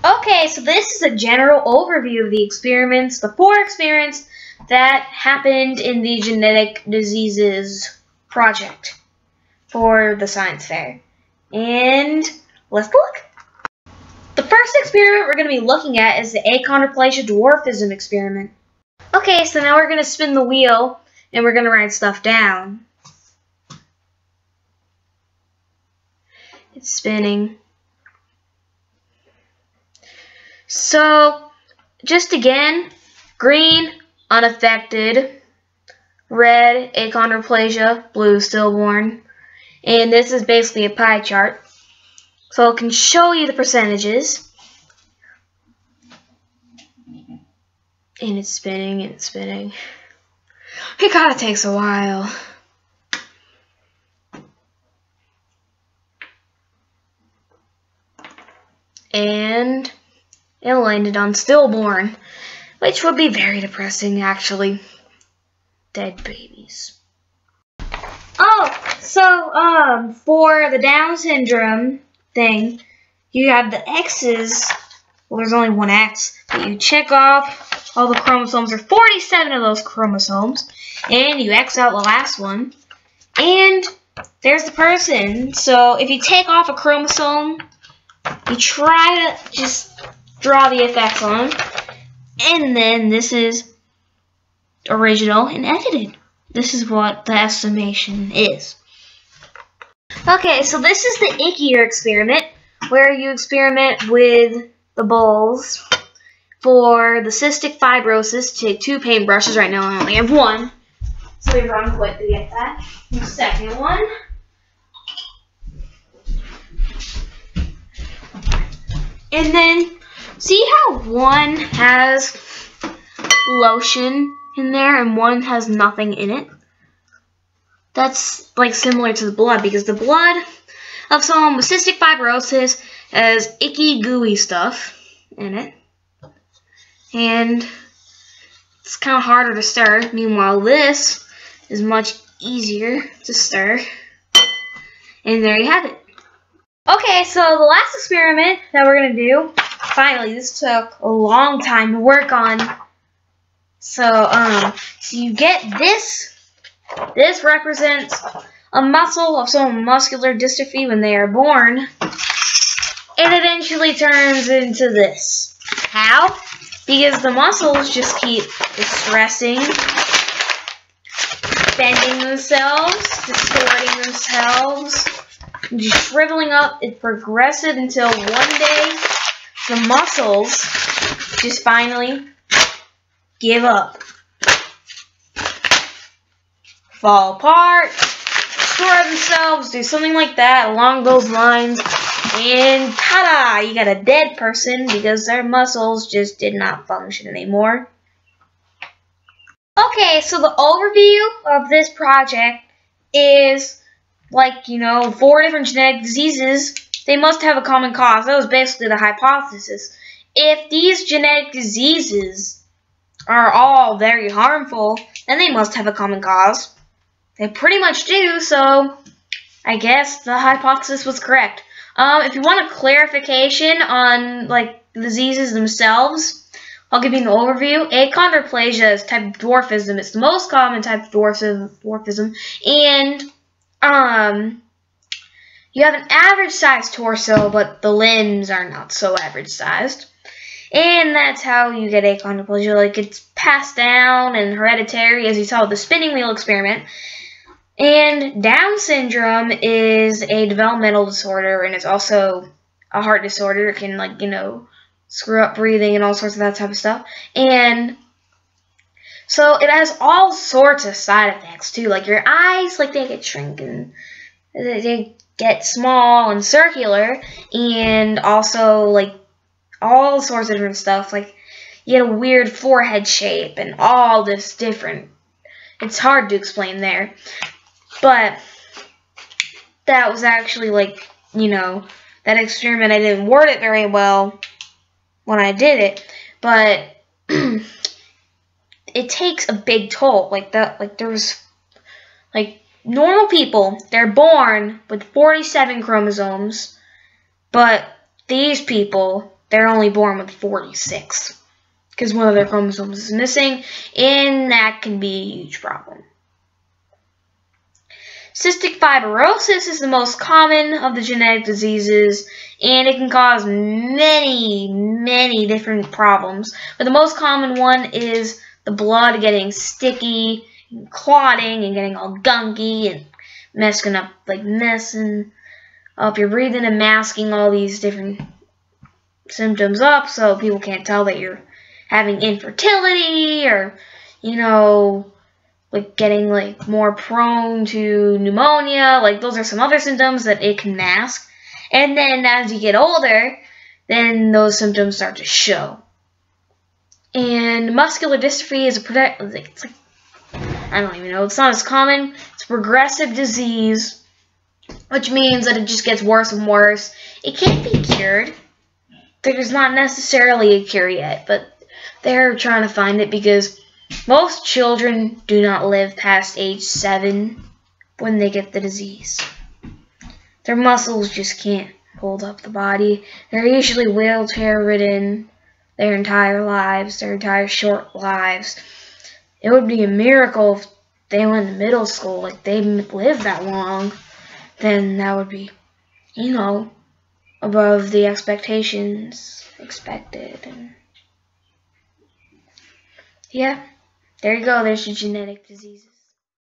Okay, so this is a general overview of the experiments, the 4 experiments that happened in the genetic diseases project for the science fair. And let's look. The first experiment we're going to be looking at is the achondroplasia dwarfism experiment. Okay, so now we're going to spin the wheel and we're going to write stuff down. It's spinning. So, just again, green, unaffected, red, achondroplasia, blue, stillborn, and this is basically a pie chart. So it can show you the percentages. And it's spinning, and it's spinning. It kinda takes a while. And it landed on stillborn, which would be very depressing, actually. Dead babies. Oh, so, for the Down syndrome thing, you have the X's. Well, there's only one X, but you check off all the chromosomes. There are 47 of those chromosomes, and you X out the last one, and there's the person. So if you take off a chromosome, you try to just draw the effects on them, and then this is original and edited. This is what the estimation is. Okay, so this is the ickier experiment, where you experiment with the bulls for the cystic fibrosis. Take 2 paintbrushes. Right now I only have 1, so we run quick to get that. The second one. And then, see how one has lotion in there and one has nothing in it? That's like similar to the blood, because the blood of someone with cystic fibrosis has icky, gooey stuff in it. And it's kind of harder to stir. Meanwhile, this is much easier to stir. And there you have it. Okay, so the last experiment that we're going to do, finally, this took a long time to work on. So you get this. This represents a muscle of some muscular dystrophy when they are born. It eventually turns into this. How? Because the muscles just keep distressing, bending themselves, distorting themselves, just shriveling up. It's progressive until one day the muscles just finally give up, fall apart, destroy themselves, do something like that along those lines, and ta-da! You got a dead person because their muscles just did not function anymore. Okay, so the overview of this project is, like, 4 different genetic diseases. They must have a common cause. That was basically the hypothesis. If these genetic diseases are all very harmful, then they must have a common cause. They pretty much do, so I guess the hypothesis was correct. If you want a clarification on, like, diseases themselves, I'll give you an overview. Achondroplasia is type of dwarfism. It's the most common type of dwarfism. And you have an average-sized torso, but the limbs are not so average-sized. And that's how you get achondroplasia. Like, it's passed down and hereditary, as you saw with the spinning wheel experiment. And Down syndrome is a developmental disorder, and it's also a heart disorder. It can, like, screw up breathing and all sorts of that type of stuff. And so it has all sorts of side effects, too. Like, your eyes, like, they get shrunken. They get small and circular, and also, like, all sorts of different stuff. Like, you get a weird forehead shape and all this different. It's hard to explain there. But that was actually, like, that experiment, I didn't word it very well when I did it, but it takes a big toll. Like, normal people, they're born with 47 chromosomes, but these people they're only born with 46 because one of their chromosomes is missing, and that can be a huge problem. Cystic fibrosis is the most common of the genetic diseases, and it can cause many different problems. But the most common one is the blood getting sticky, and clotting, and getting all gunky, and messing up your breathing and masking all these different symptoms up, so people can't tell that you're having infertility or, getting more prone to pneumonia. Those are some other symptoms that it can mask. And then as you get older, then those symptoms start to show. And muscular dystrophy is I don't even know, it's not as common. It's a progressive disease, which means that it just gets worse and worse. It can't be cured. There's not necessarily a cure yet, but they're trying to find it because most children do not live past age 7 when they get the disease. Their muscles just can't hold up the body. They're usually wheelchair-ridden their entire lives, their entire short lives. It would be a miracle if they went to middle school, they lived that long. Then that would be, above the expectations expected. And yeah, there you go. There's your genetic diseases.